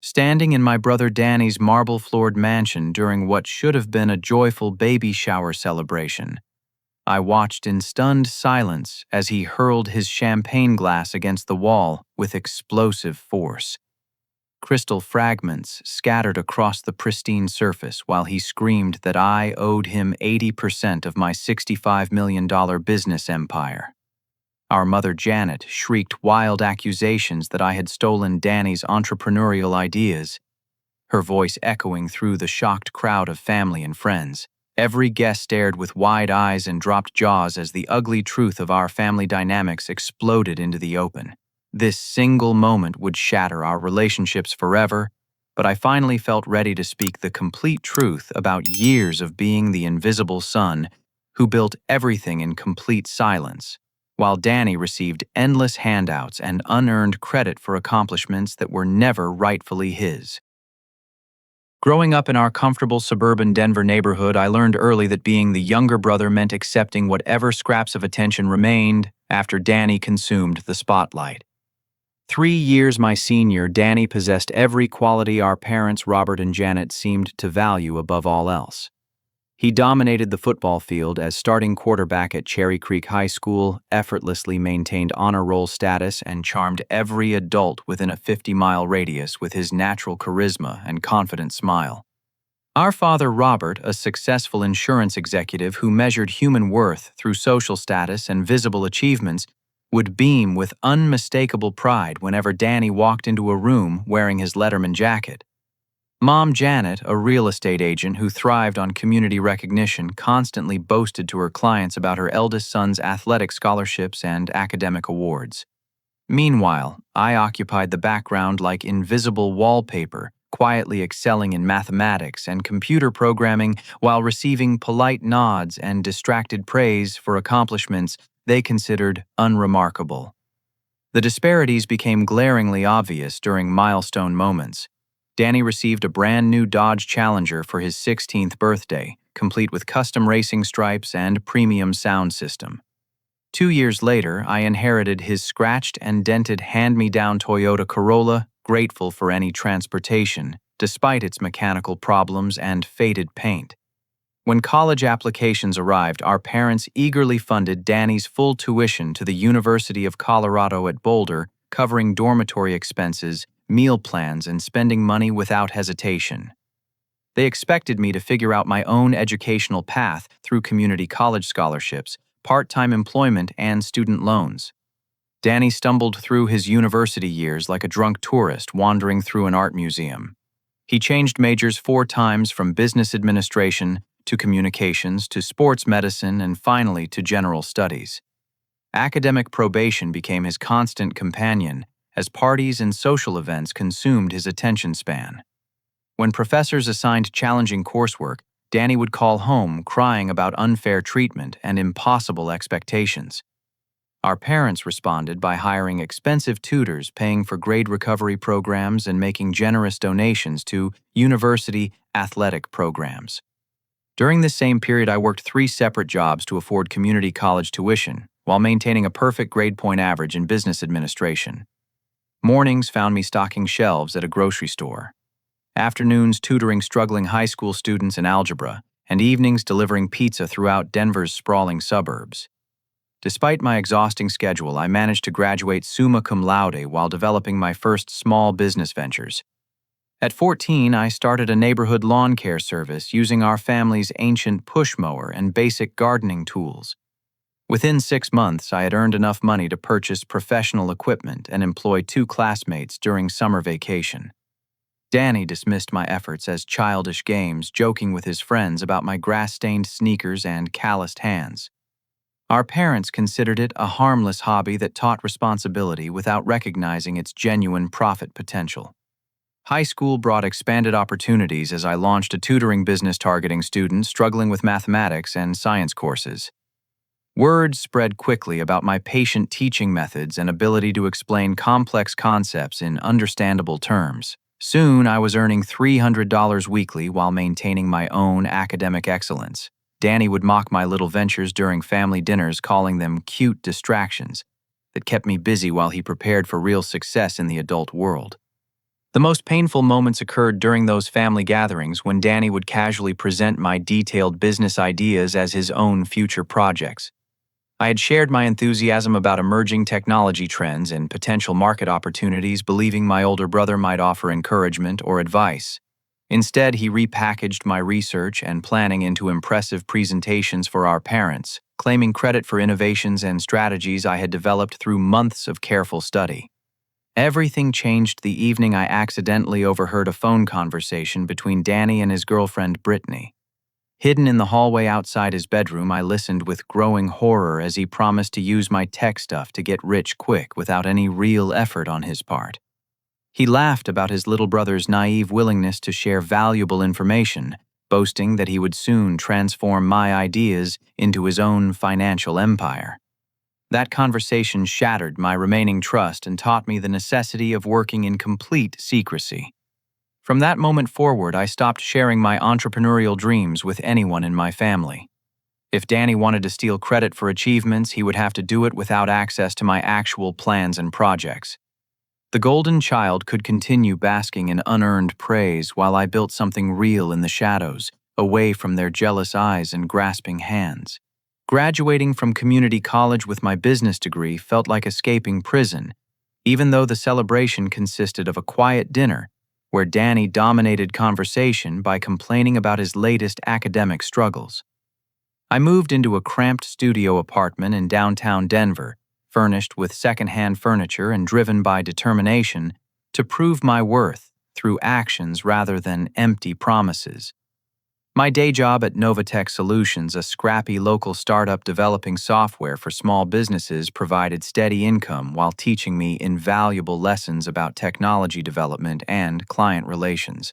Standing in my brother Danny's marble-floored mansion during what should have been a joyful baby shower celebration, I watched in stunned silence as he hurled his champagne glass against the wall with explosive force. Crystal fragments scattered across the pristine surface while he screamed that I owed him 80% of my $65 million business empire. Our mother Janet shrieked wild accusations that I had stolen Danny's entrepreneurial ideas, her voice echoing through the shocked crowd of family and friends. Every guest stared with wide eyes and dropped jaws as the ugly truth of our family dynamics exploded into the open. This single moment would shatter our relationships forever, but I finally felt ready to speak the complete truth about years of being the invisible son who built everything in complete silence, while Danny received endless handouts and unearned credit for accomplishments that were never rightfully his. Growing up in our comfortable suburban Denver neighborhood, I learned early that being the younger brother meant accepting whatever scraps of attention remained after Danny consumed the spotlight. 3 years my senior, Danny possessed every quality our parents, Robert and Janet, seemed to value above all else. He dominated the football field as starting quarterback at Cherry Creek High School, effortlessly maintained honor roll status, and charmed every adult within a 50-mile radius with his natural charisma and confident smile. Our father, Robert, a successful insurance executive who measured human worth through social status and visible achievements, would beam with unmistakable pride whenever Danny walked into a room wearing his Letterman jacket. Mom Janet, a real estate agent who thrived on community recognition, constantly boasted to her clients about her eldest son's athletic scholarships and academic awards. Meanwhile, I occupied the background like invisible wallpaper, quietly excelling in mathematics and computer programming while receiving polite nods and distracted praise for accomplishments they considered unremarkable. The disparities became glaringly obvious during milestone moments. Danny received a brand new Dodge Challenger for his 16th birthday, complete with custom racing stripes and premium sound system. 2 years later, I inherited his scratched and dented hand-me-down Toyota Corolla, grateful for any transportation, despite its mechanical problems and faded paint. When college applications arrived, our parents eagerly funded Danny's full tuition to the University of Colorado at Boulder, covering dormitory expenses, meal plans, and spending money without hesitation. They expected me to figure out my own educational path through community college scholarships, part-time employment, and student loans. Danny stumbled through his university years like a drunk tourist wandering through an art museum. He changed majors 4 times, from business administration to communications to sports medicine and finally to general studies. Academic probation became his constant companion as parties and social events consumed his attention span. When professors assigned challenging coursework, Danny would call home crying about unfair treatment and impossible expectations. Our parents responded by hiring expensive tutors, paying for grade recovery programs, and making generous donations to university athletic programs. During this same period, I worked 3 separate jobs to afford community college tuition, while maintaining a perfect grade point average in business administration. Mornings found me stocking shelves at a grocery store. Afternoons tutoring struggling high school students in algebra, and evenings delivering pizza throughout Denver's sprawling suburbs. Despite my exhausting schedule, I managed to graduate summa cum laude while developing my first small business ventures. At 14, I started a neighborhood lawn care service using our family's ancient push mower and basic gardening tools. Within 6 months, I had earned enough money to purchase professional equipment and employ 2 classmates during summer vacation. Danny dismissed my efforts as childish games, joking with his friends about my grass-stained sneakers and calloused hands. Our parents considered it a harmless hobby that taught responsibility without recognizing its genuine profit potential. High school brought expanded opportunities as I launched a tutoring business targeting students struggling with mathematics and science courses. Word spread quickly about my patient teaching methods and ability to explain complex concepts in understandable terms. Soon, I was earning $300 weekly while maintaining my own academic excellence. Danny would mock my little ventures during family dinners, calling them cute distractions that kept me busy while he prepared for real success in the adult world. The most painful moments occurred during those family gatherings when Danny would casually present my detailed business ideas as his own future projects. I had shared my enthusiasm about emerging technology trends and potential market opportunities, believing my older brother might offer encouragement or advice. Instead, he repackaged my research and planning into impressive presentations for our parents, claiming credit for innovations and strategies I had developed through months of careful study. Everything changed the evening I accidentally overheard a phone conversation between Danny and his girlfriend Brittany. Hidden in the hallway outside his bedroom, I listened with growing horror as he promised to use my tech stuff to get rich quick without any real effort on his part. He laughed about his little brother's naive willingness to share valuable information, boasting that he would soon transform my ideas into his own financial empire. That conversation shattered my remaining trust and taught me the necessity of working in complete secrecy. From that moment forward, I stopped sharing my entrepreneurial dreams with anyone in my family. If Danny wanted to steal credit for achievements, he would have to do it without access to my actual plans and projects. The golden child could continue basking in unearned praise while I built something real in the shadows, away from their jealous eyes and grasping hands. Graduating from community college with my business degree felt like escaping prison, even though the celebration consisted of a quiet dinner where Danny dominated conversation by complaining about his latest academic struggles. I moved into a cramped studio apartment in downtown Denver, furnished with secondhand furniture and driven by determination to prove my worth through actions rather than empty promises. My day job at Novatech Solutions, a scrappy local startup developing software for small businesses, provided steady income while teaching me invaluable lessons about technology development and client relations.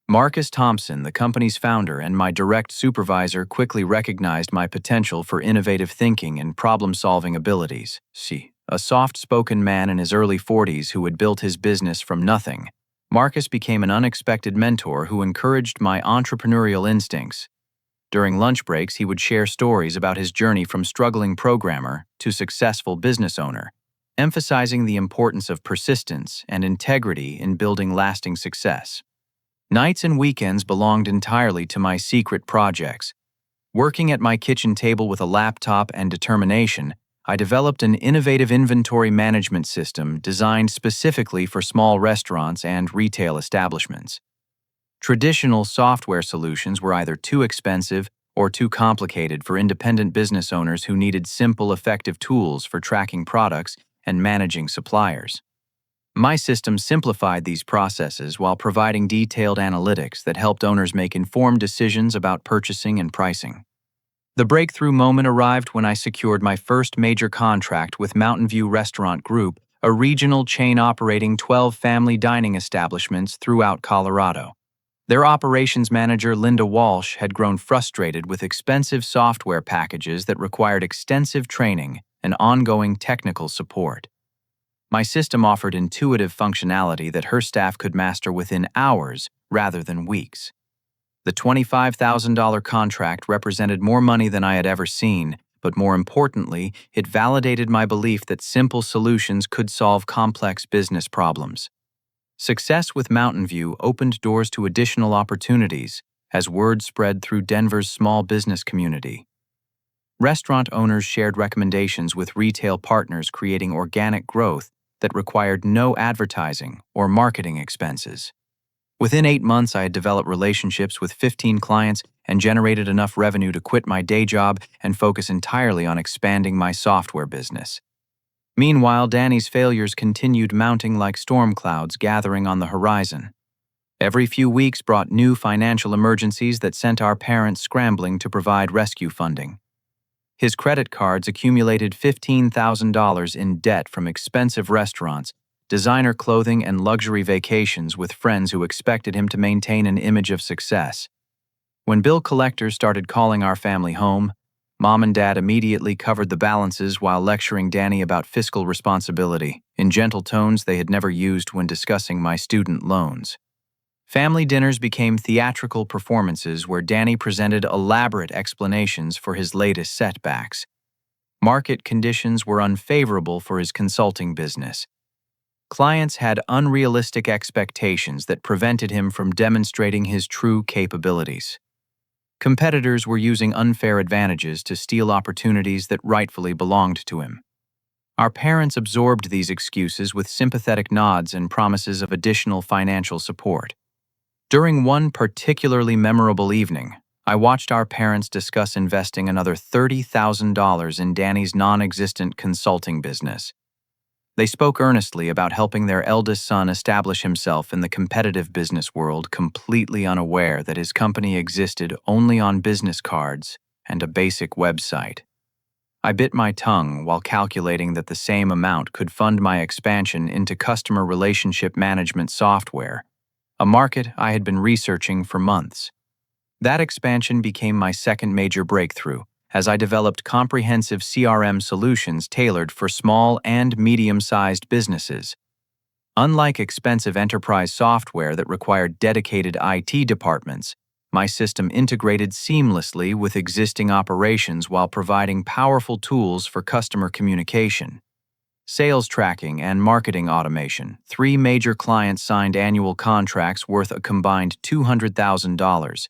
Marcus Thompson, the company's founder and my direct supervisor, quickly recognized my potential for innovative thinking and problem-solving abilities. A soft-spoken man in his early 40s who had built his business from nothing, Marcus became an unexpected mentor who encouraged my entrepreneurial instincts. During lunch breaks, he would share stories about his journey from struggling programmer to successful business owner, emphasizing the importance of persistence and integrity in building lasting success. Nights and weekends belonged entirely to my secret projects. Working at my kitchen table with a laptop and determination, I developed an innovative inventory management system designed specifically for small restaurants and retail establishments. Traditional software solutions were either too expensive or too complicated for independent business owners who needed simple, effective tools for tracking products and managing suppliers. My system simplified these processes while providing detailed analytics that helped owners make informed decisions about purchasing and pricing. The breakthrough moment arrived when I secured my first major contract with Mountain View Restaurant Group, a regional chain operating 12 family dining establishments throughout Colorado. Their operations manager, Linda Walsh, had grown frustrated with expensive software packages that required extensive training and ongoing technical support. My system offered intuitive functionality that her staff could master within hours rather than weeks. The $25,000 contract represented more money than I had ever seen, but more importantly, it validated my belief that simple solutions could solve complex business problems. Success with Mountain View opened doors to additional opportunities as word spread through Denver's small business community. Restaurant owners shared recommendations with retail partners, creating organic growth that required no advertising or marketing expenses. Within 8 months, I had developed relationships with 15 clients and generated enough revenue to quit my day job and focus entirely on expanding my software business. Meanwhile, Danny's failures continued mounting like storm clouds gathering on the horizon. Every few weeks brought new financial emergencies that sent our parents scrambling to provide rescue funding. His credit cards accumulated $15,000 in debt from expensive restaurants, designer clothing, and luxury vacations with friends who expected him to maintain an image of success. When bill collectors started calling our family home, Mom and Dad immediately covered the balances while lecturing Danny about fiscal responsibility, in gentle tones they had never used when discussing my student loans. Family dinners became theatrical performances where Danny presented elaborate explanations for his latest setbacks. Market conditions were unfavorable for his consulting business. Clients had unrealistic expectations that prevented him from demonstrating his true capabilities. Competitors were using unfair advantages to steal opportunities that rightfully belonged to him. Our parents absorbed these excuses with sympathetic nods and promises of additional financial support. During one particularly memorable evening, I watched our parents discuss investing another $30,000 in Danny's non-existent consulting business. They spoke earnestly about helping their eldest son establish himself in the competitive business world, completely unaware that his company existed only on business cards and a basic website. I bit my tongue while calculating that the same amount could fund my expansion into customer relationship management software, a market I had been researching for months. That expansion became my second major breakthrough, as I developed comprehensive CRM solutions tailored for small and medium-sized businesses. Unlike expensive enterprise software that required dedicated IT departments, my system integrated seamlessly with existing operations while providing powerful tools for customer communication. Sales tracking and marketing automation. 3 major clients signed annual contracts worth a combined $200,000,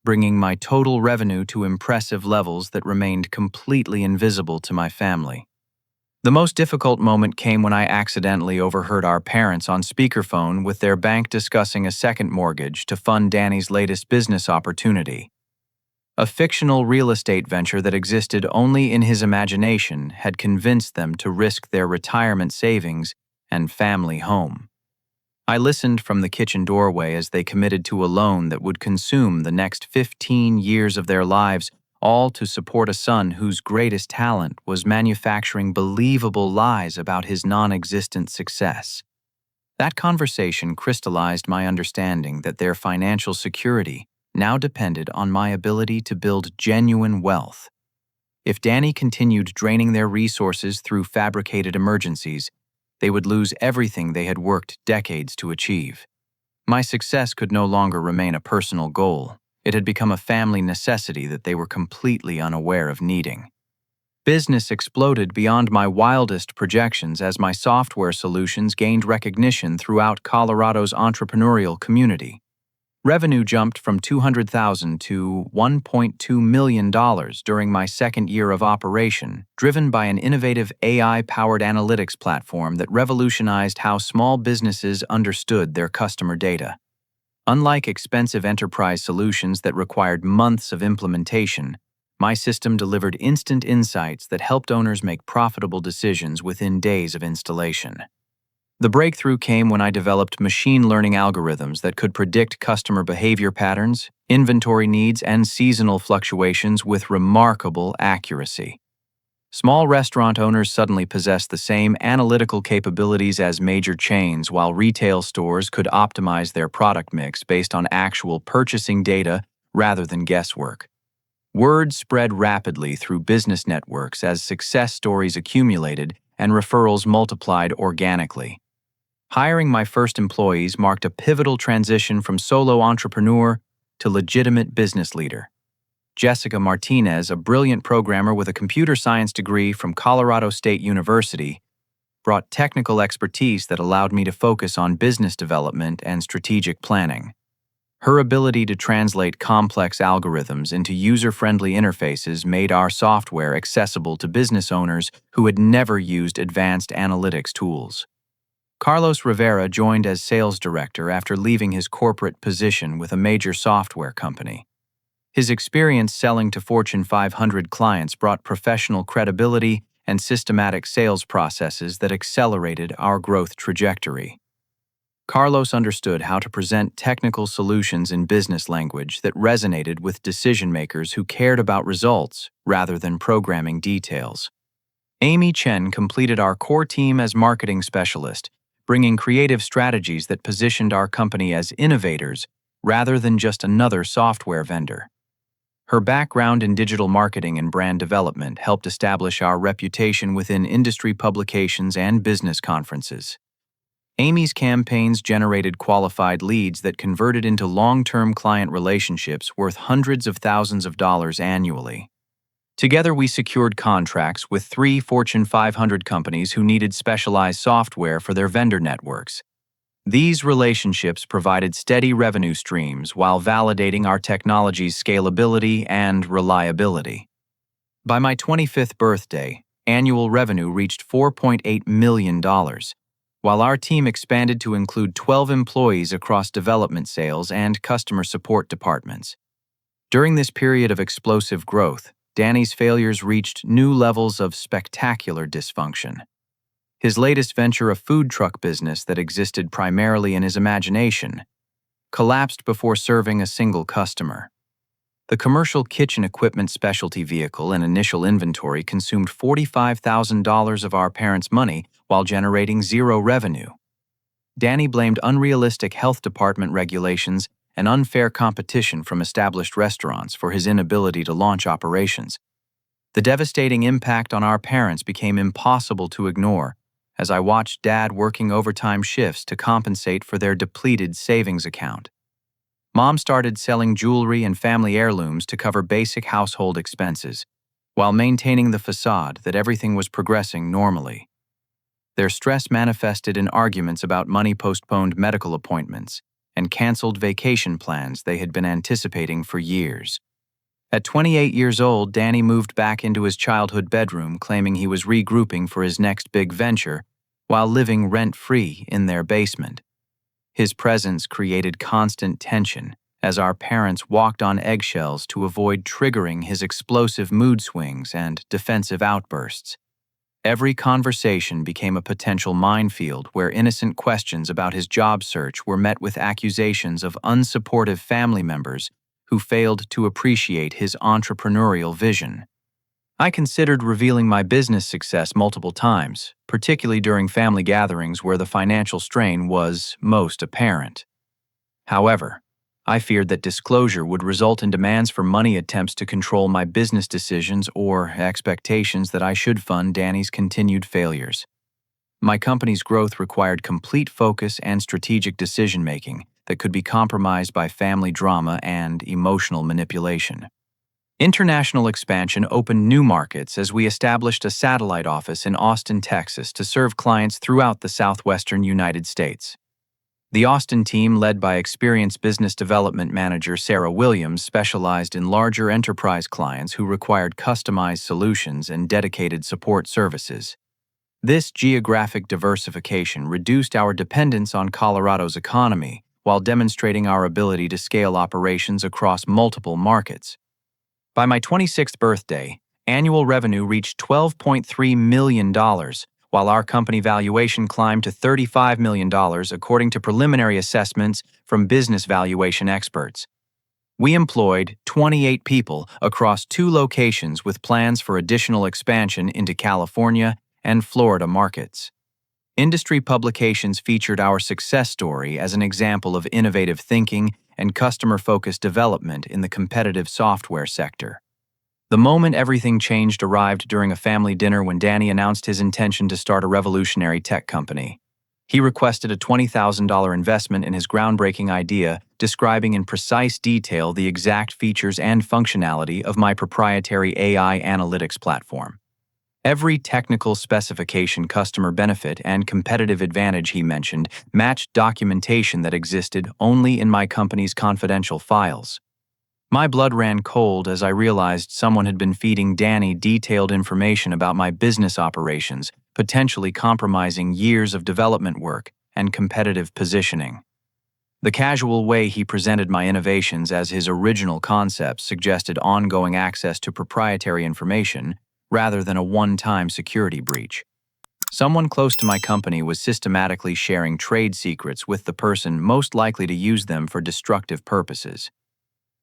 bringing my total revenue to impressive levels that remained completely invisible to my family. The most difficult moment came when I accidentally overheard our parents on speakerphone with their bank discussing a second mortgage to fund Danny's latest business opportunity. A fictional real estate venture that existed only in his imagination had convinced them to risk their retirement savings and family home. I listened from the kitchen doorway as they committed to a loan that would consume the next 15 years of their lives, all to support a son whose greatest talent was manufacturing believable lies about his non-existent success. That conversation crystallized my understanding that their financial security now depended on my ability to build genuine wealth. If Danny continued draining their resources through fabricated emergencies, they would lose everything they had worked decades to achieve. My success could no longer remain a personal goal. It had become a family necessity that they were completely unaware of needing. Business exploded beyond my wildest projections as my software solutions gained recognition throughout Colorado's entrepreneurial community. Revenue jumped from $200,000 to $1.2 million during my second year of operation, driven by an innovative AI-powered analytics platform that revolutionized how small businesses understood their customer data. Unlike expensive enterprise solutions that required months of implementation, my system delivered instant insights that helped owners make profitable decisions within days of installation. The breakthrough came when I developed machine learning algorithms that could predict customer behavior patterns, inventory needs, and seasonal fluctuations with remarkable accuracy. Small restaurant owners suddenly possessed the same analytical capabilities as major chains, while retail stores could optimize their product mix based on actual purchasing data rather than guesswork. Word spread rapidly through business networks as success stories accumulated and referrals multiplied organically. Hiring my first employees marked a pivotal transition from solo entrepreneur to legitimate business leader. Jessica Martinez, a brilliant programmer with a computer science degree from Colorado State University, brought technical expertise that allowed me to focus on business development and strategic planning. Her ability to translate complex algorithms into user-friendly interfaces made our software accessible to business owners who had never used advanced analytics tools. Carlos Rivera joined as sales director after leaving his corporate position with a major software company. His experience selling to Fortune 500 clients brought professional credibility and systematic sales processes that accelerated our growth trajectory. Carlos understood how to present technical solutions in business language that resonated with decision-makers who cared about results rather than programming details. Amy Chen completed our core team as marketing specialist, bringing creative strategies that positioned our company as innovators rather than just another software vendor. Her background in digital marketing and brand development helped establish our reputation within industry publications and business conferences. Amy's campaigns generated qualified leads that converted into long-term client relationships worth hundreds of thousands of dollars annually. Together, we secured contracts with 3 Fortune 500 companies who needed specialized software for their vendor networks. These relationships provided steady revenue streams while validating our technology's scalability and reliability. By my 25th birthday, annual revenue reached $4.8 million, while our team expanded to include 12 employees across development, sales, and customer support departments. During this period of explosive growth, Danny's failures reached new levels of spectacular dysfunction. His latest venture, a food truck business that existed primarily in his imagination, collapsed before serving a single customer. The commercial kitchen equipment specialty vehicle and initial inventory consumed $45,000 of our parents' money while generating zero revenue. Danny blamed unrealistic health department regulations and unfair competition from established restaurants for his inability to launch operations. The devastating impact on our parents became impossible to ignore as I watched Dad working overtime shifts to compensate for their depleted savings account. Mom started selling jewelry and family heirlooms to cover basic household expenses, while maintaining the facade that everything was progressing normally. Their stress manifested in arguments about money-postponed medical appointments and canceled vacation plans they had been anticipating for years. At 28 years old, Danny moved back into his childhood bedroom, claiming he was regrouping for his next big venture while living rent-free in their basement. His presence created constant tension as our parents walked on eggshells to avoid triggering his explosive mood swings and defensive outbursts. Every conversation became a potential minefield where innocent questions about his job search were met with accusations of unsupportive family members who failed to appreciate his entrepreneurial vision. I considered revealing my business success multiple times, particularly during family gatherings where the financial strain was most apparent. However, I feared that disclosure would result in demands for money, attempts to control my business decisions, or expectations that I should fund Danny's continued failures. My company's growth required complete focus and strategic decision-making that could be compromised by family drama and emotional manipulation. International expansion opened new markets as we established a satellite office in Austin, Texas, to serve clients throughout the southwestern United States. The Austin team, led by experienced business development manager Sarah Williams, specialized in larger enterprise clients who required customized solutions and dedicated support services. This geographic diversification reduced our dependence on Colorado's economy while demonstrating our ability to scale operations across multiple markets. By my 26th birthday, annual revenue reached $12.3 million, while our company valuation climbed to $35 million according to preliminary assessments from business valuation experts. We employed 28 people across 2 locations with plans for additional expansion into California and Florida markets. Industry publications featured our success story as an example of innovative thinking and customer-focused development in the competitive software sector. The moment everything changed arrived during a family dinner when Danny announced his intention to start a revolutionary tech company. He requested a $20,000 investment in his groundbreaking idea, describing in precise detail the exact features and functionality of my proprietary AI analytics platform. Every technical specification, customer benefit, and competitive advantage he mentioned matched documentation that existed only in my company's confidential files. My blood ran cold as I realized someone had been feeding Danny detailed information about my business operations, potentially compromising years of development work and competitive positioning. The casual way he presented my innovations as his original concepts suggested ongoing access to proprietary information rather than a one-time security breach. Someone close to my company was systematically sharing trade secrets with the person most likely to use them for destructive purposes.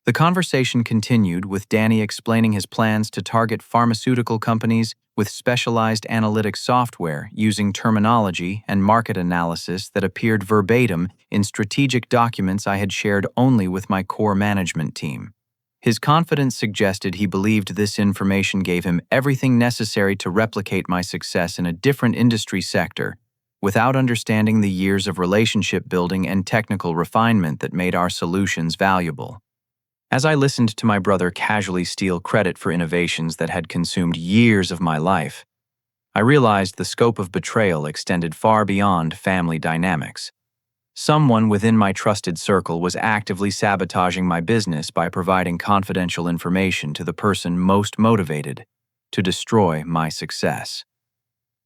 The conversation continued with Danny explaining his plans to target pharmaceutical companies with specialized analytics software using terminology and market analysis that appeared verbatim in strategic documents I had shared only with my core management team. His confidence suggested he believed this information gave him everything necessary to replicate my success in a different industry sector, without understanding the years of relationship building and technical refinement that made our solutions valuable. As I listened to my brother casually steal credit for innovations that had consumed years of my life, I realized the scope of betrayal extended far beyond family dynamics. Someone within my trusted circle was actively sabotaging my business by providing confidential information to the person most motivated to destroy my success.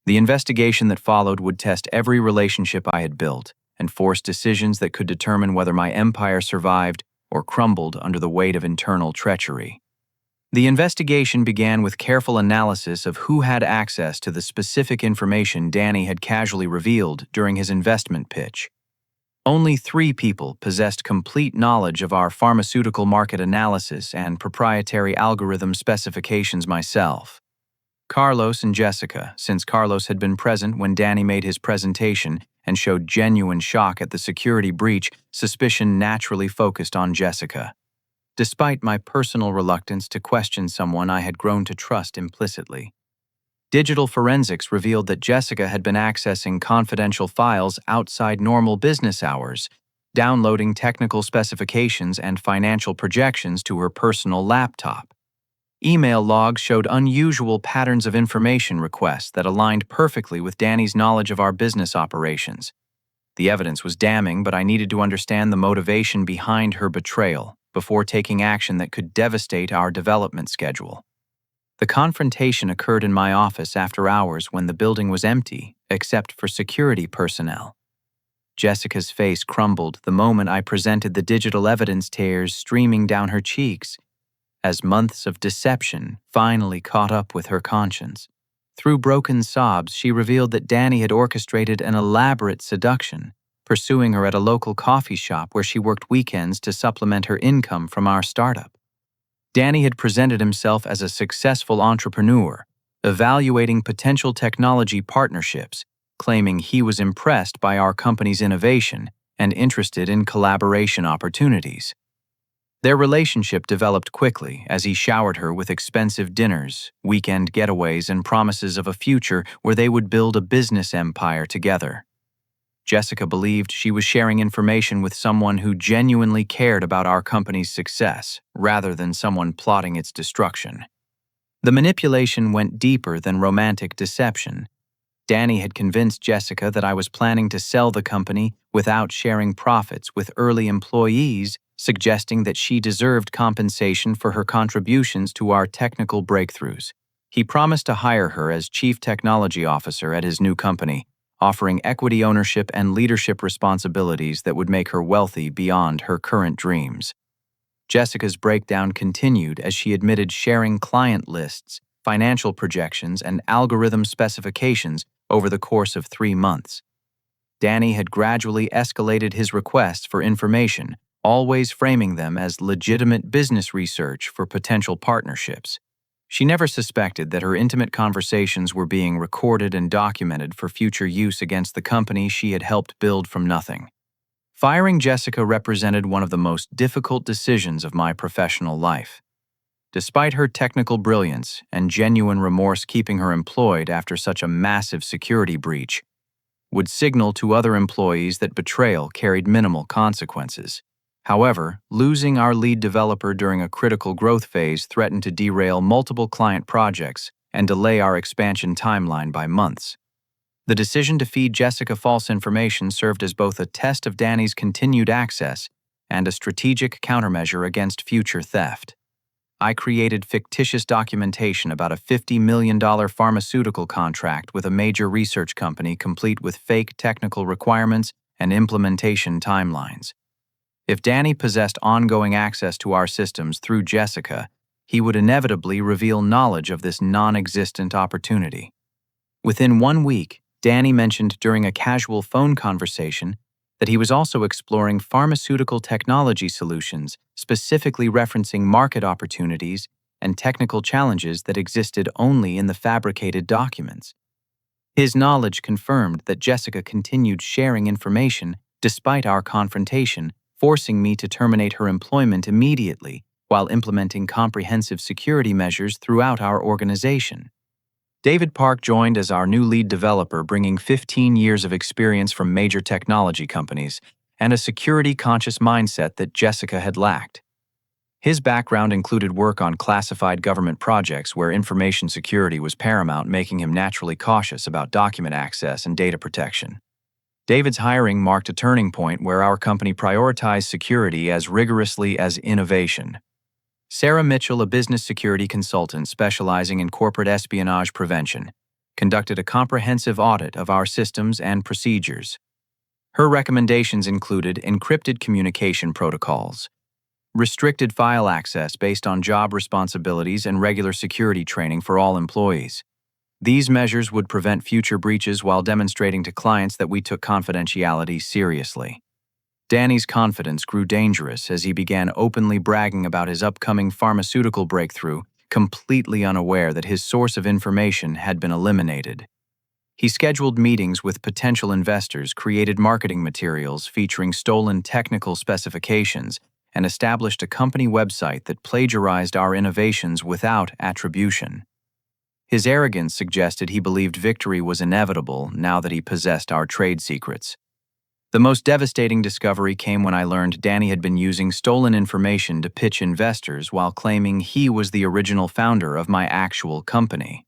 The investigation that followed would test every relationship I had built and force decisions that could determine whether my empire survived or crumbled under the weight of internal treachery. The investigation began with careful analysis of who had access to the specific information Danny had casually revealed during his investment pitch. Only 3 people possessed complete knowledge of our pharmaceutical market analysis and proprietary algorithm specifications: myself, Carlos, and Jessica. Since Carlos had been present when Danny made his presentation and showed genuine shock at the security breach, suspicion naturally focused on Jessica. Despite my personal reluctance to question someone I had grown to trust implicitly, digital forensics revealed that Jessica had been accessing confidential files outside normal business hours, downloading technical specifications and financial projections to her personal laptop. Email logs showed unusual patterns of information requests that aligned perfectly with Danny's knowledge of our business operations. The evidence was damning, but I needed to understand the motivation behind her betrayal before taking action that could devastate our development schedule. The confrontation occurred in my office after hours when the building was empty, except for security personnel. Jessica's face crumbled the moment I presented the digital evidence, tears streaming down her cheeks, as months of deception finally caught up with her conscience. Through broken sobs, she revealed that Danny had orchestrated an elaborate seduction, pursuing her at a local coffee shop where she worked weekends to supplement her income from our startup. Danny had presented himself as a successful entrepreneur, evaluating potential technology partnerships, claiming he was impressed by our company's innovation and interested in collaboration opportunities. Their relationship developed quickly as he showered her with expensive dinners, weekend getaways, and promises of a future where they would build a business empire together. Jessica believed she was sharing information with someone who genuinely cared about our company's success, rather than someone plotting its destruction. The manipulation went deeper than romantic deception. Danny had convinced Jessica that I was planning to sell the company without sharing profits with early employees, suggesting that she deserved compensation for her contributions to our technical breakthroughs. He promised to hire her as chief technology officer at his new company, offering equity ownership and leadership responsibilities that would make her wealthy beyond her current dreams. Jessica's breakdown continued as she admitted sharing client lists, financial projections, and algorithm specifications over the course of 3 months. Danny had gradually escalated his requests for information, always framing them as legitimate business research for potential partnerships. She never suspected that her intimate conversations were being recorded and documented for future use against the company she had helped build from nothing. Firing Jessica represented one of the most difficult decisions of my professional life. Despite her technical brilliance and genuine remorse, keeping her employed after such a massive security breach would signal to other employees that betrayal carried minimal consequences. However, losing our lead developer during a critical growth phase threatened to derail multiple client projects and delay our expansion timeline by months. The decision to feed Jessica false information served as both a test of Danny's continued access and a strategic countermeasure against future theft. I created fictitious documentation about a $50 million pharmaceutical contract with a major research company, complete with fake technical requirements and implementation timelines. If Danny possessed ongoing access to our systems through Jessica, he would inevitably reveal knowledge of this non-existent opportunity. Within 1 week, Danny mentioned during a casual phone conversation that he was also exploring pharmaceutical technology solutions, specifically referencing market opportunities and technical challenges that existed only in the fabricated documents. His knowledge confirmed that Jessica continued sharing information despite our confrontation, forcing me to terminate her employment immediately while implementing comprehensive security measures throughout our organization. David Park joined as our new lead developer, bringing 15 years of experience from major technology companies and a security-conscious mindset that Jessica had lacked. His background included work on classified government projects where information security was paramount, making him naturally cautious about document access and data protection. David's hiring marked a turning point where our company prioritized security as rigorously as innovation. Sarah Mitchell, a business security consultant specializing in corporate espionage prevention, conducted a comprehensive audit of our systems and procedures. Her recommendations included encrypted communication protocols, restricted file access based on job responsibilities, and regular security training for all employees. These measures would prevent future breaches while demonstrating to clients that we took confidentiality seriously. Danny's confidence grew dangerous as he began openly bragging about his upcoming pharmaceutical breakthrough, completely unaware that his source of information had been eliminated. He scheduled meetings with potential investors, created marketing materials featuring stolen technical specifications, and established a company website that plagiarized our innovations without attribution. His arrogance suggested he believed victory was inevitable now that he possessed our trade secrets. The most devastating discovery came when I learned Danny had been using stolen information to pitch investors while claiming he was the original founder of my actual company.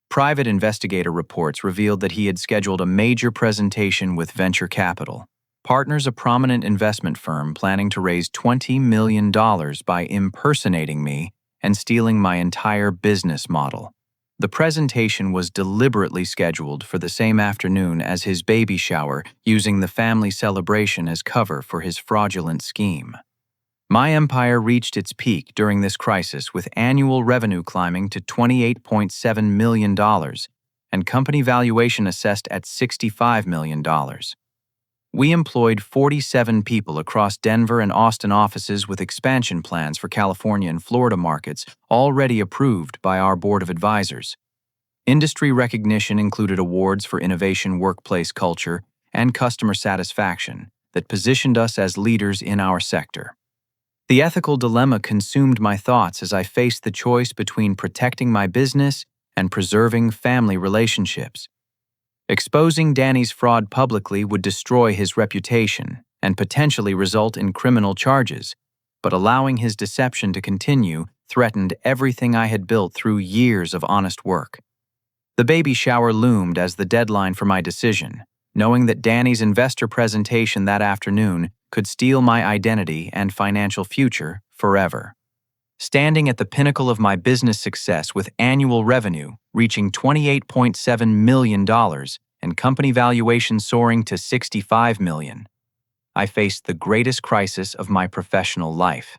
Private investigator reports revealed that he had scheduled a major presentation with venture capital partners, a prominent investment firm planning to raise $20 million by impersonating me and stealing my entire business model. The presentation was deliberately scheduled for the same afternoon as his baby shower, using the family celebration as cover for his fraudulent scheme. My empire reached its peak during this crisis, with annual revenue climbing to $28.7 million and company valuation assessed at $65 million. We employed 47 people across Denver and Austin offices, with expansion plans for California and Florida markets already approved by our board of advisors. Industry recognition included awards for innovation, workplace culture, and customer satisfaction that positioned us as leaders in our sector. The ethical dilemma consumed my thoughts as I faced the choice between protecting my business and preserving family relationships. Exposing Danny's fraud publicly would destroy his reputation and potentially result in criminal charges, but allowing his deception to continue threatened everything I had built through years of honest work. The baby shower loomed as the deadline for my decision, knowing that Danny's investor presentation that afternoon could steal my identity and financial future forever. Standing at the pinnacle of my business success, with annual revenue reaching $28.7 million and company valuation soaring to $65 million, I faced the greatest crisis of my professional life.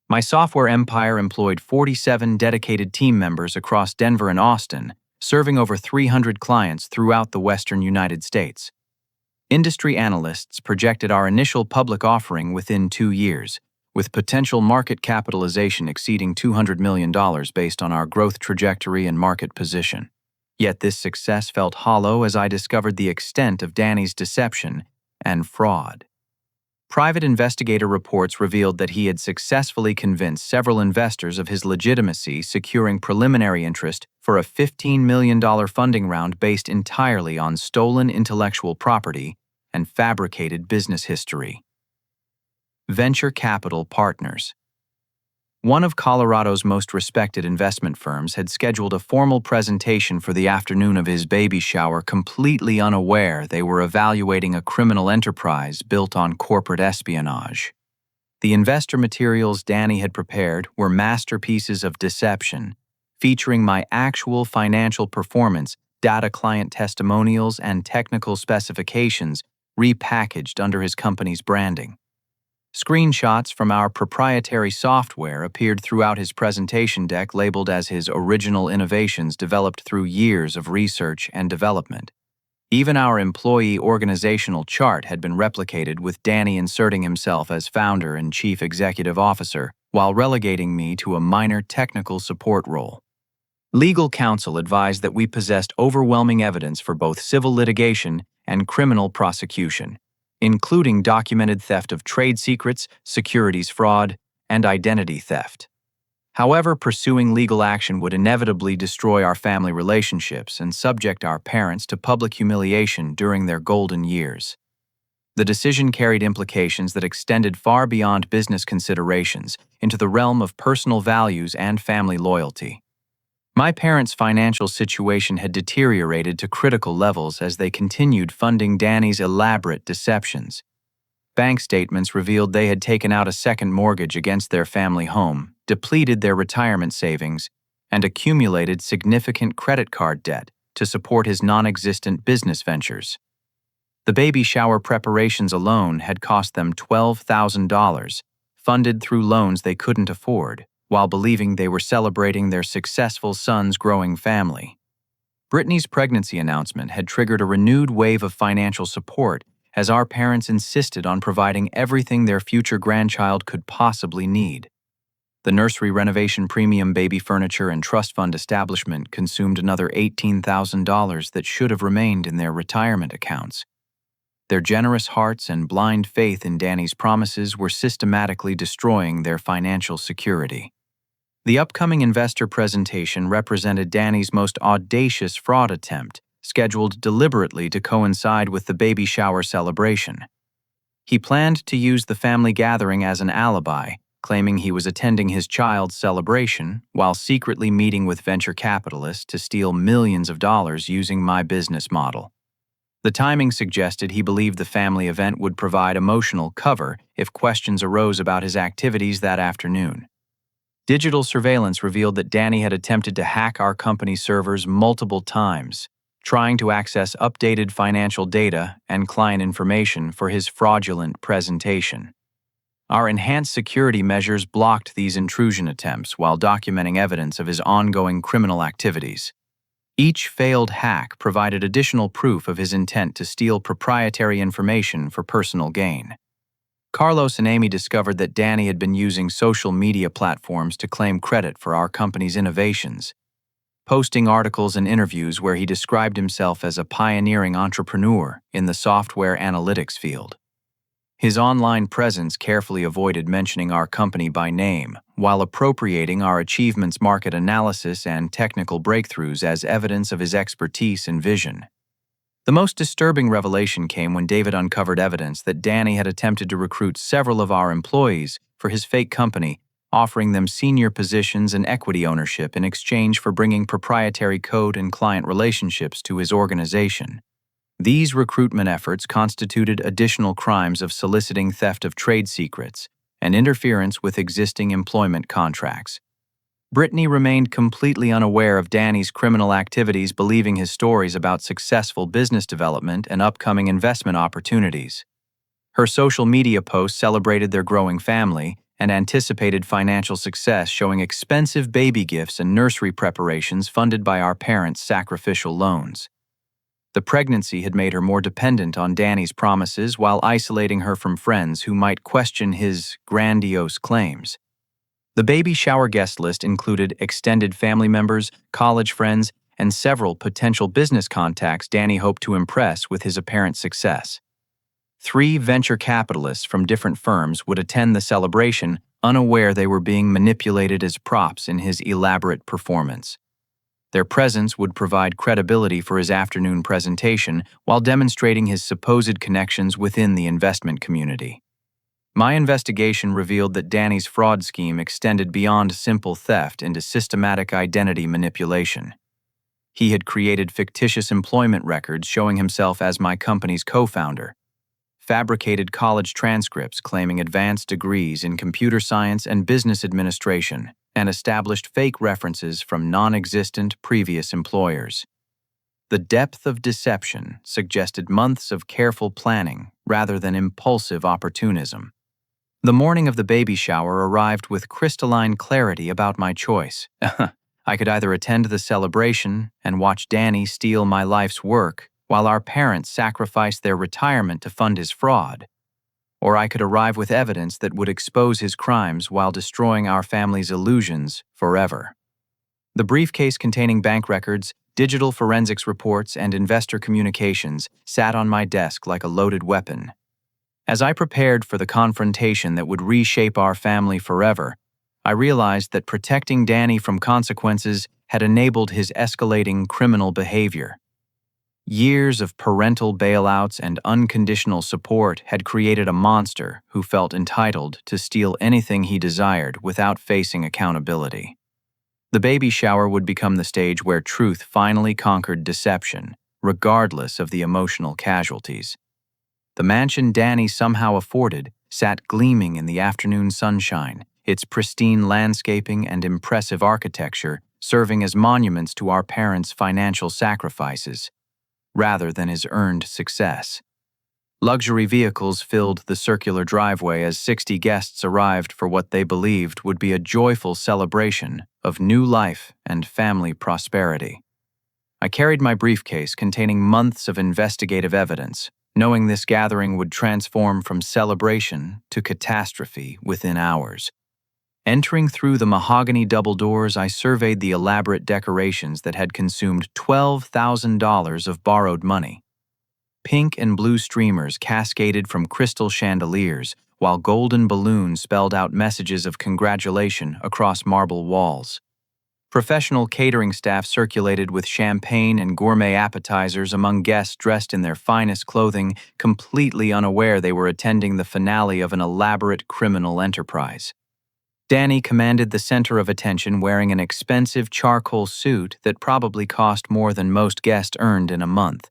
My software empire employed 47 dedicated team members across Denver and Austin, serving over 300 clients throughout the western United States. Industry analysts projected our initial public offering within 2 years, with potential market capitalization exceeding $200 million based on our growth trajectory and market position. Yet this success felt hollow as I discovered the extent of Danny's deception and fraud. Private investigator reports revealed that he had successfully convinced several investors of his legitimacy, securing preliminary interest for a $15 million funding round based entirely on stolen intellectual property and fabricated business history. Venture capital partners. One of Colorado's most respected investment firms had scheduled a formal presentation for the afternoon of his baby shower, completely unaware they were evaluating a criminal enterprise built on corporate espionage. The investor materials Danny had prepared were masterpieces of deception, featuring my actual financial performance, data, client testimonials, and technical specifications repackaged under his company's branding. Screenshots from our proprietary software appeared throughout his presentation deck, labeled as his original innovations developed through years of research and development. Even our employee organizational chart had been replicated, with Danny inserting himself as founder and chief executive officer, while relegating me to a minor technical support role. Legal counsel advised that we possessed overwhelming evidence for both civil litigation and criminal prosecution, including documented theft of trade secrets, securities fraud, and identity theft. However, pursuing legal action would inevitably destroy our family relationships and subject our parents to public humiliation during their golden years. The decision carried implications that extended far beyond business considerations into the realm of personal values and family loyalty. My parents' financial situation had deteriorated to critical levels as they continued funding Danny's elaborate deceptions. Bank statements revealed they had taken out a second mortgage against their family home, depleted their retirement savings, and accumulated significant credit card debt to support his non-existent business ventures. The baby shower preparations alone had cost them $12,000, funded through loans they couldn't afford, while believing they were celebrating their successful son's growing family. Brittany's pregnancy announcement had triggered a renewed wave of financial support as our parents insisted on providing everything their future grandchild could possibly need. The nursery renovation premium baby furniture and trust fund establishment consumed another $18,000 that should have remained in their retirement accounts. Their generous hearts and blind faith in Danny's promises were systematically destroying their financial security. The upcoming investor presentation represented Danny's most audacious fraud attempt, scheduled deliberately to coincide with the baby shower celebration. He planned to use the family gathering as an alibi, claiming he was attending his child's celebration while secretly meeting with venture capitalists to steal millions of dollars using my business model. The timing suggested he believed the family event would provide emotional cover if questions arose about his activities that afternoon. Digital surveillance revealed that Danny had attempted to hack our company's servers multiple times, trying to access updated financial data and client information for his fraudulent presentation. Our enhanced security measures blocked these intrusion attempts while documenting evidence of his ongoing criminal activities. Each failed hack provided additional proof of his intent to steal proprietary information for personal gain. Carlos and Amy discovered that Danny had been using social media platforms to claim credit for our company's innovations, posting articles and interviews where he described himself as a pioneering entrepreneur in the software analytics field. His online presence carefully avoided mentioning our company by name, while appropriating our achievements, market analysis, and technical breakthroughs as evidence of his expertise and vision. The most disturbing revelation came when David uncovered evidence that Danny had attempted to recruit several of our employees for his fake company, offering them senior positions and equity ownership in exchange for bringing proprietary code and client relationships to his organization. These recruitment efforts constituted additional crimes of soliciting theft of trade secrets and interference with existing employment contracts. Brittany remained completely unaware of Danny's criminal activities, believing his stories about successful business development and upcoming investment opportunities. Her social media posts celebrated their growing family and anticipated financial success, showing expensive baby gifts and nursery preparations funded by our parents' sacrificial loans. The pregnancy had made her more dependent on Danny's promises while isolating her from friends who might question his grandiose claims. The baby shower guest list included extended family members, college friends, and several potential business contacts Danny hoped to impress with his apparent success. 3 venture capitalists from different firms would attend the celebration, unaware they were being manipulated as props in his elaborate performance. Their presence would provide credibility for his afternoon presentation while demonstrating his supposed connections within the investment community. My investigation revealed that Danny's fraud scheme extended beyond simple theft into systematic identity manipulation. He had created fictitious employment records showing himself as my company's co-founder, fabricated college transcripts claiming advanced degrees in computer science and business administration, and established fake references from non-existent previous employers. The depth of deception suggested months of careful planning rather than impulsive opportunism. The morning of the baby shower arrived with crystalline clarity about my choice. I could either attend the celebration and watch Danny steal my life's work while our parents sacrificed their retirement to fund his fraud, or I could arrive with evidence that would expose his crimes while destroying our family's illusions forever. The briefcase containing bank records, digital forensics reports, and investor communications sat on my desk like a loaded weapon. As I prepared for the confrontation that would reshape our family forever, I realized that protecting Danny from consequences had enabled his escalating criminal behavior. Years of parental bailouts and unconditional support had created a monster who felt entitled to steal anything he desired without facing accountability. The baby shower would become the stage where truth finally conquered deception, regardless of the emotional casualties. The mansion Danny somehow afforded sat gleaming in the afternoon sunshine, its pristine landscaping and impressive architecture serving as monuments to our parents' financial sacrifices, rather than his earned success. Luxury vehicles filled the circular driveway as 60 guests arrived for what they believed would be a joyful celebration of new life and family prosperity. I carried my briefcase containing months of investigative evidence, knowing this gathering would transform from celebration to catastrophe within hours. Entering through the mahogany double doors, I surveyed the elaborate decorations that had consumed $12,000 of borrowed money. Pink and blue streamers cascaded from crystal chandeliers, while golden balloons spelled out messages of congratulation across marble walls. Professional catering staff circulated with champagne and gourmet appetizers among guests dressed in their finest clothing, completely unaware they were attending the finale of an elaborate criminal enterprise. Danny commanded the center of attention wearing an expensive charcoal suit that probably cost more than most guests earned in a month.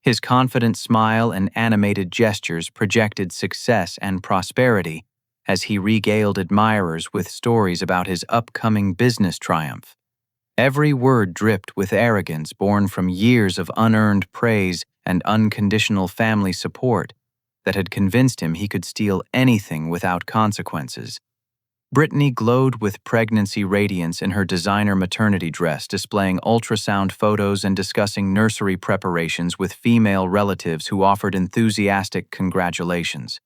His confident smile and animated gestures projected success and prosperity as he regaled admirers with stories about his upcoming business triumph. Every word dripped with arrogance born from years of unearned praise and unconditional family support that had convinced him he could steal anything without consequences. Brittany glowed with pregnancy radiance in her designer maternity dress, displaying ultrasound photos and discussing nursery preparations with female relatives who offered enthusiastic congratulations.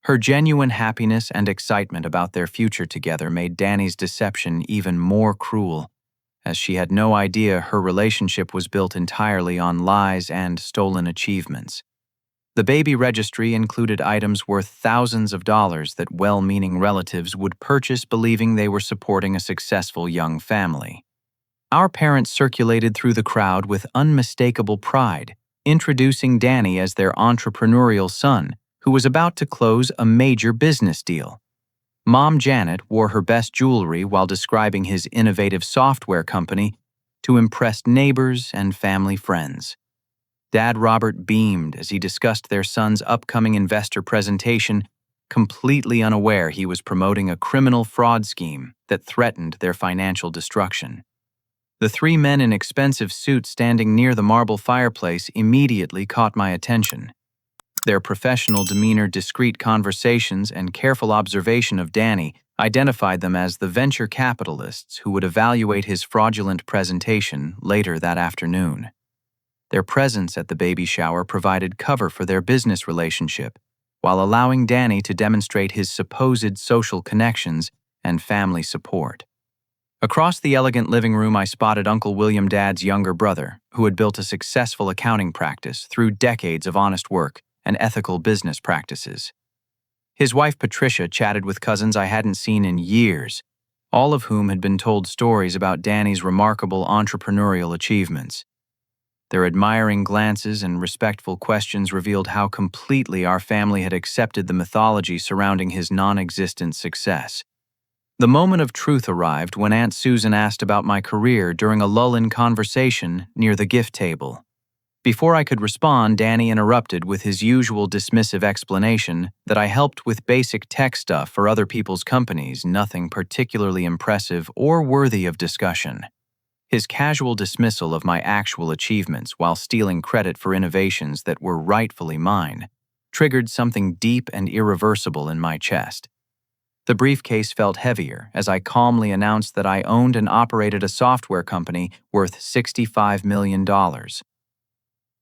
Her genuine happiness and excitement about their future together made Danny's deception even more cruel, as she had no idea her relationship was built entirely on lies and stolen achievements. The baby registry included items worth thousands of dollars that well-meaning relatives would purchase believing they were supporting a successful young family. Our parents circulated through the crowd with unmistakable pride, introducing Danny as their entrepreneurial son, who was about to close a major business deal. Mom Janet wore her best jewelry while describing his innovative software company to impress neighbors and family friends. Dad Robert beamed as he discussed their son's upcoming investor presentation, completely unaware he was promoting a criminal fraud scheme that threatened their financial destruction. The three men in expensive suits standing near the marble fireplace immediately caught my attention. Their professional demeanor, discreet conversations, and careful observation of Danny identified them as the venture capitalists who would evaluate his fraudulent presentation later that afternoon. Their presence at the baby shower provided cover for their business relationship, while allowing Danny to demonstrate his supposed social connections and family support. Across the elegant living room, I spotted Uncle William, Dad's younger brother, who had built a successful accounting practice through decades of honest work and ethical business practices. His wife Patricia chatted with cousins I hadn't seen in years, all of whom had been told stories about Danny's remarkable entrepreneurial achievements. Their admiring glances and respectful questions revealed how completely our family had accepted the mythology surrounding his non-existent success. The moment of truth arrived when Aunt Susan asked about my career during a lull in conversation near the gift table. Before I could respond, Danny interrupted with his usual dismissive explanation that I helped with basic tech stuff for other people's companies, nothing particularly impressive or worthy of discussion. His casual dismissal of my actual achievements while stealing credit for innovations that were rightfully mine triggered something deep and irreversible in my chest. The briefcase felt heavier as I calmly announced that I owned and operated a software company worth $65 million.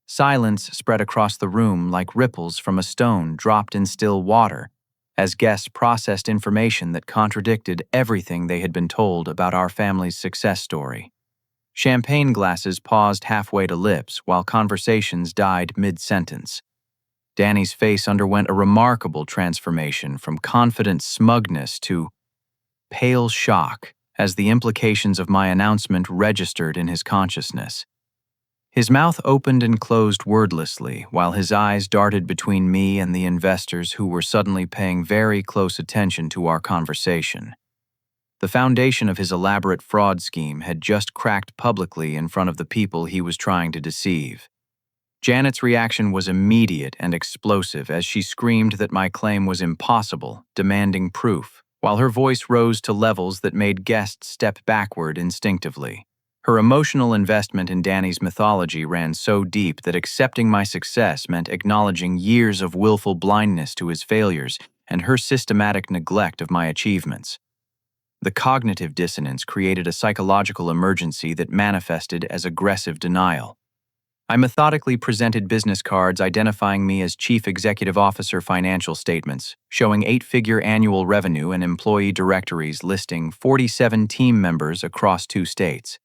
Silence spread across the room like ripples from a stone dropped in still water as guests processed information that contradicted everything they had been told about our family's success story. Champagne glasses paused halfway to lips while conversations died mid-sentence. Danny's face underwent a remarkable transformation from confident smugness to pale shock as the implications of my announcement registered in his consciousness. His mouth opened and closed wordlessly, while his eyes darted between me and the investors who were suddenly paying very close attention to our conversation. The foundation of his elaborate fraud scheme had just cracked publicly in front of the people he was trying to deceive. Janet's reaction was immediate and explosive as she screamed that my claim was impossible, demanding proof, while her voice rose to levels that made guests step backward instinctively. Her emotional investment in Danny's mythology ran so deep that accepting my success meant acknowledging years of willful blindness to his failures and her systematic neglect of my achievements. The cognitive dissonance created a psychological emergency that manifested as aggressive denial. I methodically presented business cards identifying me as Chief Executive Officer financial statements, showing 8-figure annual revenue and employee directories listing 47 team members across 2 states.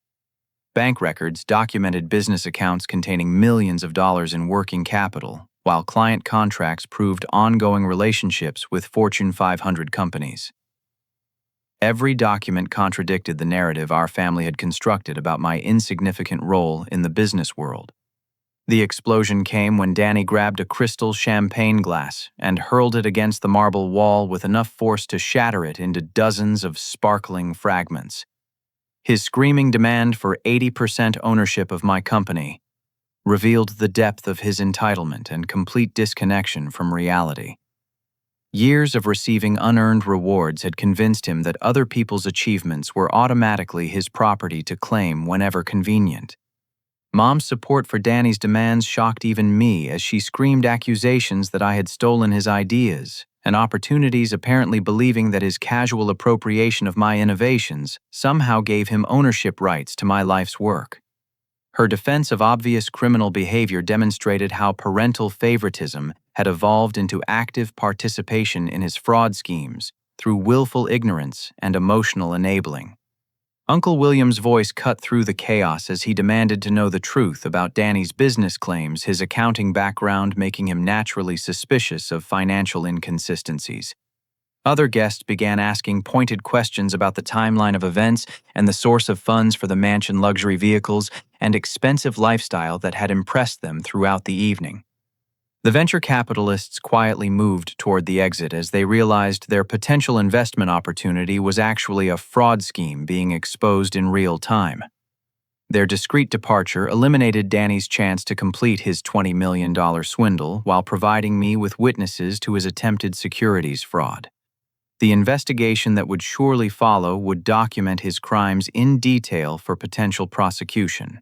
Bank records documented business accounts containing millions of dollars in working capital, while client contracts proved ongoing relationships with Fortune 500 companies. Every document contradicted the narrative our family had constructed about my insignificant role in the business world. The explosion came when Danny grabbed a crystal champagne glass and hurled it against the marble wall with enough force to shatter it into dozens of sparkling fragments. His screaming demand for 80% ownership of my company revealed the depth of his entitlement and complete disconnection from reality. Years of receiving unearned rewards had convinced him that other people's achievements were automatically his property to claim whenever convenient. Mom's support for Danny's demands shocked even me as she screamed accusations that I had stolen his ideas, and opportunities apparently believing that his casual appropriation of my innovations somehow gave him ownership rights to my life's work. Her defense of obvious criminal behavior demonstrated how parental favoritism had evolved into active participation in his fraud schemes through willful ignorance and emotional enabling. Uncle William's voice cut through the chaos as he demanded to know the truth about Danny's business claims, his accounting background making him naturally suspicious of financial inconsistencies. Other guests began asking pointed questions about the timeline of events and the source of funds for the mansion luxury vehicles and expensive lifestyle that had impressed them throughout the evening. The venture capitalists quietly moved toward the exit as they realized their potential investment opportunity was actually a fraud scheme being exposed in real time. Their discreet departure eliminated Danny's chance to complete his $20 million swindle while providing me with witnesses to his attempted securities fraud. The investigation that would surely follow would document his crimes in detail for potential prosecution.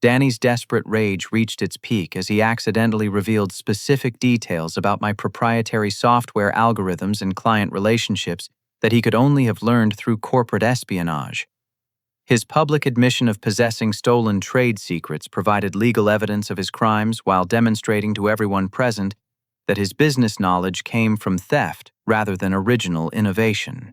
Danny's desperate rage reached its peak as he accidentally revealed specific details about my proprietary software algorithms and client relationships that he could only have learned through corporate espionage. His public admission of possessing stolen trade secrets provided legal evidence of his crimes while demonstrating to everyone present that his business knowledge came from theft rather than original innovation.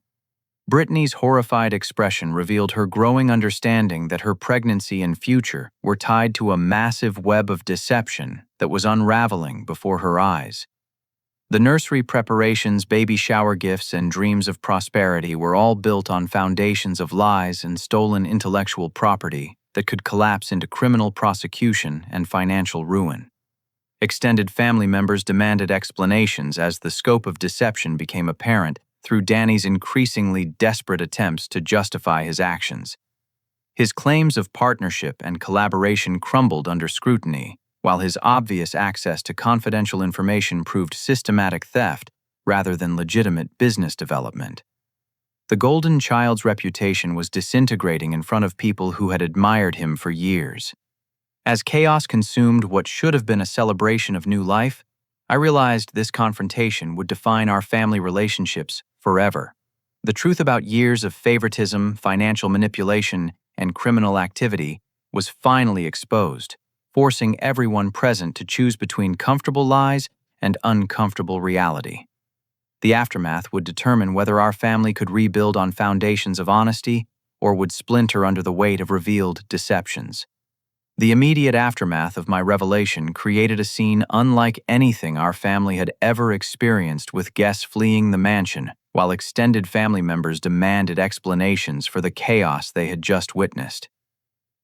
Brittany's horrified expression revealed her growing understanding that her pregnancy and future were tied to a massive web of deception that was unraveling before her eyes. The nursery preparations, baby shower gifts, and dreams of prosperity were all built on foundations of lies and stolen intellectual property that could collapse into criminal prosecution and financial ruin. Extended family members demanded explanations as the scope of deception became apparent through Danny's increasingly desperate attempts to justify his actions. His claims of partnership and collaboration crumbled under scrutiny, while his obvious access to confidential information proved systematic theft rather than legitimate business development. The golden child's reputation was disintegrating in front of people who had admired him for years. As chaos consumed what should have been a celebration of new life, I realized this confrontation would define our family relationships forever. The truth about years of favoritism, financial manipulation, and criminal activity was finally exposed, forcing everyone present to choose between comfortable lies and uncomfortable reality. The aftermath would determine whether our family could rebuild on foundations of honesty or would splinter under the weight of revealed deceptions. The immediate aftermath of my revelation created a scene unlike anything our family had ever experienced, with guests fleeing the mansion, while extended family members demanded explanations for the chaos they had just witnessed.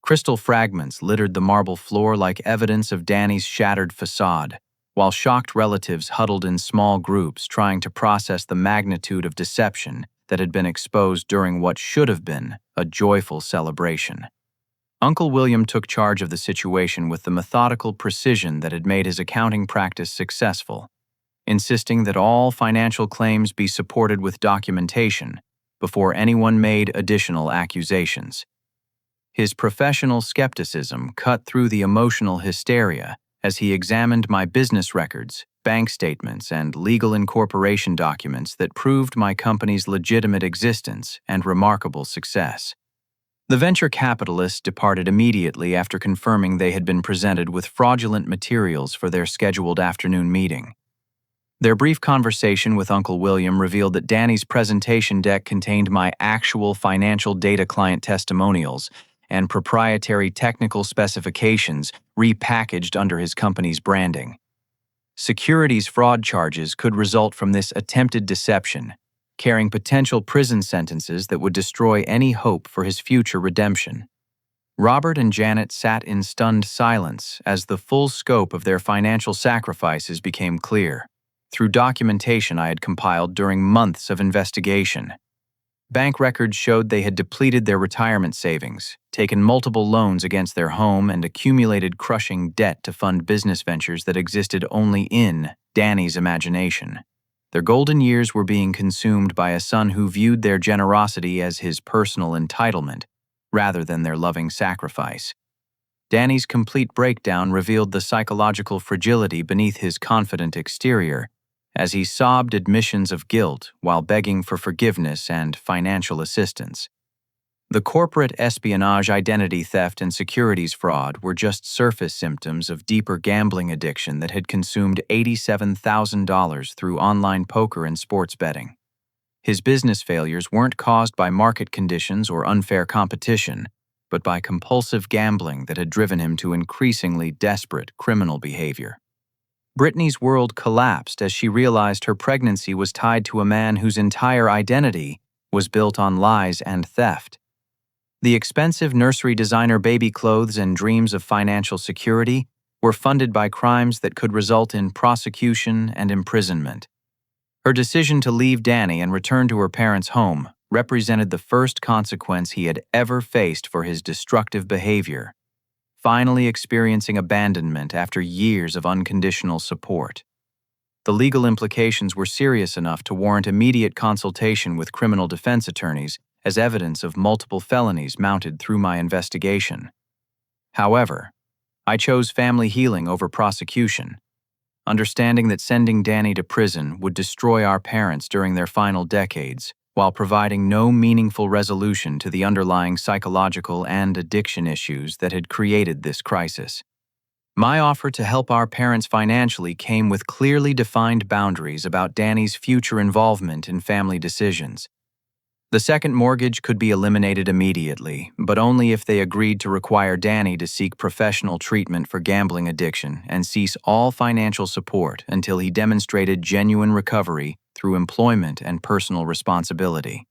Crystal fragments littered the marble floor like evidence of Danny's shattered facade, while shocked relatives huddled in small groups trying to process the magnitude of deception that had been exposed during what should have been a joyful celebration. Uncle William took charge of the situation with the methodical precision that had made his accounting practice successful, insisting that all financial claims be supported with documentation before anyone made additional accusations. His professional skepticism cut through the emotional hysteria as he examined my business records, bank statements, and legal incorporation documents that proved my company's legitimate existence and remarkable success. The venture capitalists departed immediately after confirming they had been presented with fraudulent materials for their scheduled afternoon meeting. Their brief conversation with Uncle William revealed that Danny's presentation deck contained my actual financial data client testimonials and proprietary technical specifications repackaged under his company's branding. Securities fraud charges could result from this attempted deception, carrying potential prison sentences that would destroy any hope for his future redemption. Robert and Janet sat in stunned silence as the full scope of their financial sacrifices became clear, through documentation I had compiled during months of investigation. Bank records showed they had depleted their retirement savings, taken multiple loans against their home, and accumulated crushing debt to fund business ventures that existed only in Danny's imagination. Their golden years were being consumed by a son who viewed their generosity as his personal entitlement, rather than their loving sacrifice. Danny's complete breakdown revealed the psychological fragility beneath his confident exterior, as he sobbed admissions of guilt while begging for forgiveness and financial assistance. The corporate espionage, identity theft, and securities fraud were just surface symptoms of deeper gambling addiction that had consumed $87,000 through online poker and sports betting. His business failures weren't caused by market conditions or unfair competition, but by compulsive gambling that had driven him to increasingly desperate criminal behavior. Brittany's world collapsed as she realized her pregnancy was tied to a man whose entire identity was built on lies and theft. The expensive nursery designer baby clothes and dreams of financial security were funded by crimes that could result in prosecution and imprisonment. Her decision to leave Danny and return to her parents' home represented the first consequence he had ever faced for his destructive behavior, finally experiencing abandonment after years of unconditional support. The legal implications were serious enough to warrant immediate consultation with criminal defense attorneys as evidence of multiple felonies mounted through my investigation. However, I chose family healing over prosecution, understanding that sending Danny to prison would destroy our parents during their final decades, while providing no meaningful resolution to the underlying psychological and addiction issues that had created this crisis. My offer to help our parents financially came with clearly defined boundaries about Danny's future involvement in family decisions. The second mortgage could be eliminated immediately, but only if they agreed to require Danny to seek professional treatment for gambling addiction and cease all financial support until he demonstrated genuine recovery through employment and personal responsibility.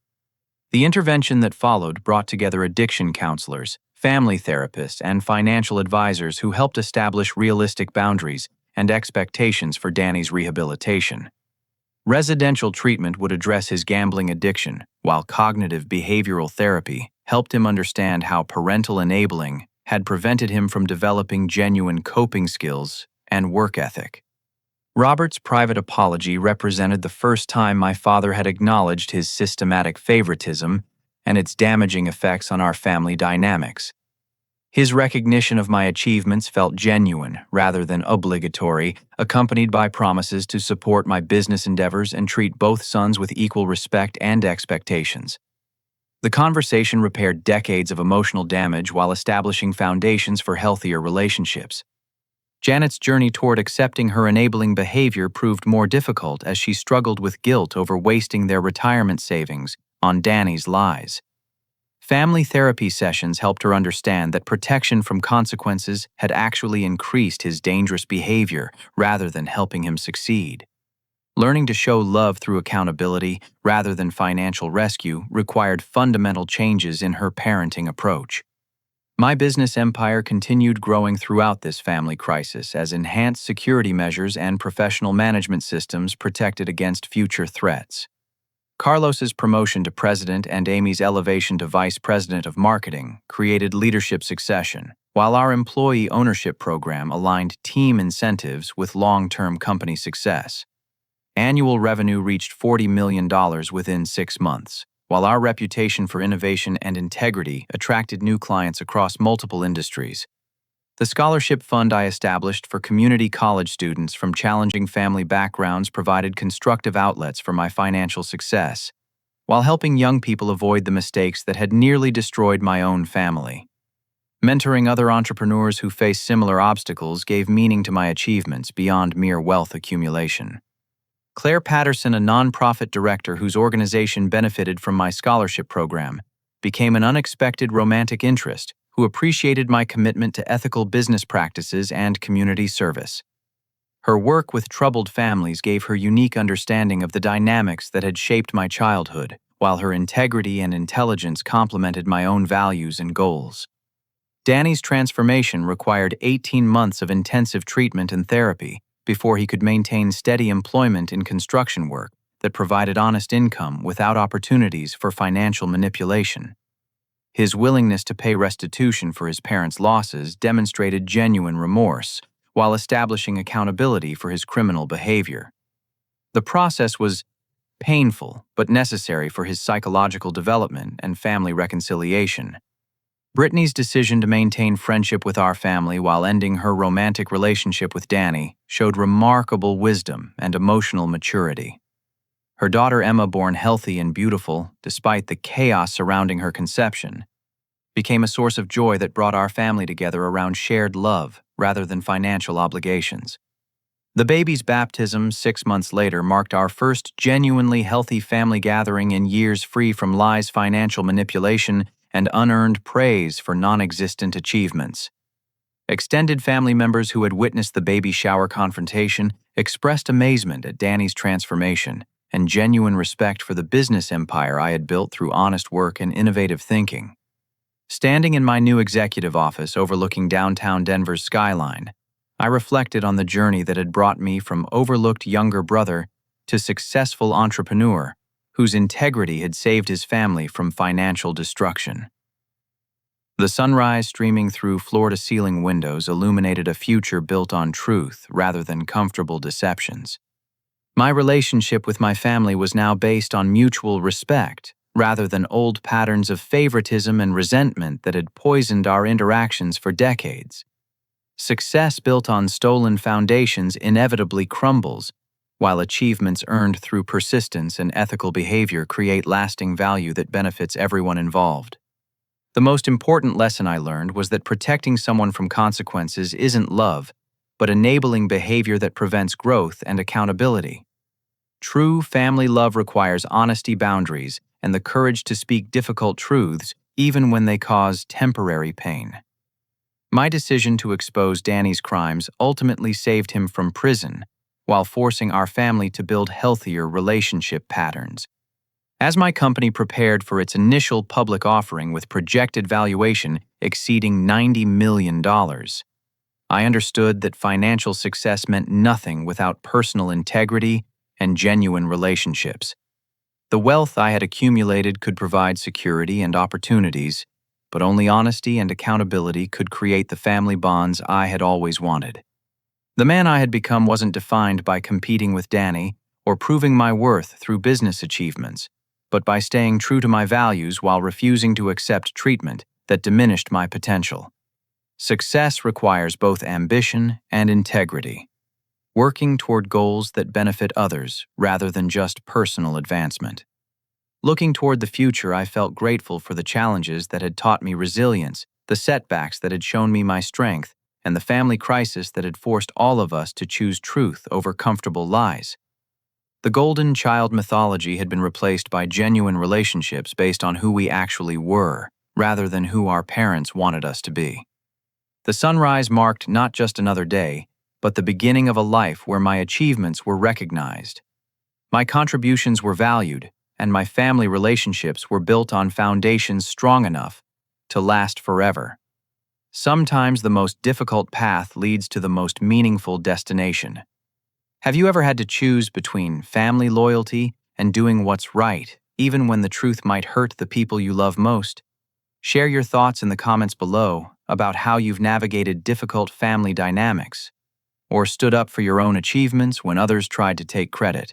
The intervention that followed brought together addiction counselors, family therapists, and financial advisors who helped establish realistic boundaries and expectations for Danny's rehabilitation. Residential treatment would address his gambling addiction, while cognitive behavioral therapy helped him understand how parental enabling had prevented him from developing genuine coping skills and work ethic. Robert's private apology represented the first time my father had acknowledged his systematic favoritism and its damaging effects on our family dynamics. His recognition of my achievements felt genuine rather than obligatory, accompanied by promises to support my business endeavors and treat both sons with equal respect and expectations. The conversation repaired decades of emotional damage while establishing foundations for healthier relationships. Janet's journey toward accepting her enabling behavior proved more difficult as she struggled with guilt over wasting their retirement savings on Danny's lies. Family therapy sessions helped her understand that protection from consequences had actually increased his dangerous behavior rather than helping him succeed. Learning to show love through accountability rather than financial rescue required fundamental changes in her parenting approach. My business empire continued growing throughout this family crisis as enhanced security measures and professional management systems protected against future threats. Carlos's promotion to president and Amy's elevation to vice president of marketing created leadership succession, while our employee ownership program aligned team incentives with long-term company success. Annual revenue reached $40 million within 6 months, while our reputation for innovation and integrity attracted new clients across multiple industries. The scholarship fund I established for community college students from challenging family backgrounds provided constructive outlets for my financial success, while helping young people avoid the mistakes that had nearly destroyed my own family. Mentoring other entrepreneurs who face similar obstacles gave meaning to my achievements beyond mere wealth accumulation. Claire Patterson, a nonprofit director whose organization benefited from my scholarship program, became an unexpected romantic interest who appreciated my commitment to ethical business practices and community service. Her work with troubled families gave her unique understanding of the dynamics that had shaped my childhood, while her integrity and intelligence complemented my own values and goals. Danny's transformation required 18 months of intensive treatment and therapy before he could maintain steady employment in construction work that provided honest income without opportunities for financial manipulation. His willingness to pay restitution for his parents' losses demonstrated genuine remorse, while establishing accountability for his criminal behavior. The process was painful but necessary for his psychological development and family reconciliation. Brittany's decision to maintain friendship with our family while ending her romantic relationship with Danny showed remarkable wisdom and emotional maturity. Her daughter Emma, born healthy and beautiful despite the chaos surrounding her conception, became a source of joy that brought our family together around shared love rather than financial obligations. The baby's baptism 6 months later marked our first genuinely healthy family gathering in years, free from lies, financial manipulation, and unearned praise for non-existent achievements. Extended family members who had witnessed the baby shower confrontation expressed amazement at Danny's transformation and genuine respect for the business empire I had built through honest work and innovative thinking. Standing in my new executive office overlooking downtown Denver's skyline, I reflected on the journey that had brought me from overlooked younger brother to successful entrepreneur whose integrity had saved his family from financial destruction. The sunrise streaming through floor-to-ceiling windows illuminated a future built on truth rather than comfortable deceptions. My relationship with my family was now based on mutual respect, rather than old patterns of favoritism and resentment that had poisoned our interactions for decades. Success built on stolen foundations inevitably crumbles, while achievements earned through persistence and ethical behavior create lasting value that benefits everyone involved. The most important lesson I learned was that protecting someone from consequences isn't love, but enabling behavior that prevents growth and accountability. True family love requires honesty, boundaries, and the courage to speak difficult truths even when they cause temporary pain. My decision to expose Danny's crimes ultimately saved him from prison, while forcing our family to build healthier relationship patterns. As my company prepared for its initial public offering with projected valuation exceeding $90 million, I understood that financial success meant nothing without personal integrity and genuine relationships. The wealth I had accumulated could provide security and opportunities, but only honesty and accountability could create the family bonds I had always wanted. The man I had become wasn't defined by competing with Danny or proving my worth through business achievements, but by staying true to my values while refusing to accept treatment that diminished my potential. Success requires both ambition and integrity, working toward goals that benefit others rather than just personal advancement. Looking toward the future, I felt grateful for the challenges that had taught me resilience, the setbacks that had shown me my strength, and the family crisis that had forced all of us to choose truth over comfortable lies. The golden child mythology had been replaced by genuine relationships based on who we actually were, rather than who our parents wanted us to be. The sunrise marked not just another day, but the beginning of a life where my achievements were recognized. My contributions were valued, and my family relationships were built on foundations strong enough to last forever. Sometimes the most difficult path leads to the most meaningful destination. Have you ever had to choose between family loyalty and doing what's right, even when the truth might hurt the people you love most? Share your thoughts in the comments below about how you've navigated difficult family dynamics or stood up for your own achievements when others tried to take credit.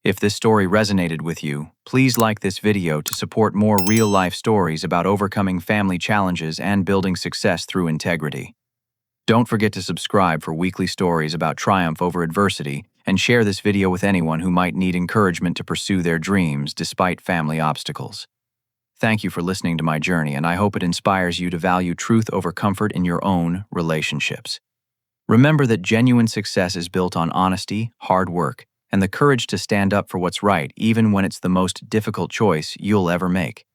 If this story resonated with you, please like this video to support more real-life stories about overcoming family challenges and building success through integrity. Don't forget to subscribe for weekly stories about triumph over adversity, and share this video with anyone who might need encouragement to pursue their dreams despite family obstacles. Thank you for listening to my journey, and I hope it inspires you to value truth over comfort in your own relationships. Remember that genuine success is built on honesty, hard work, and the courage to stand up for what's right even when it's the most difficult choice you'll ever make.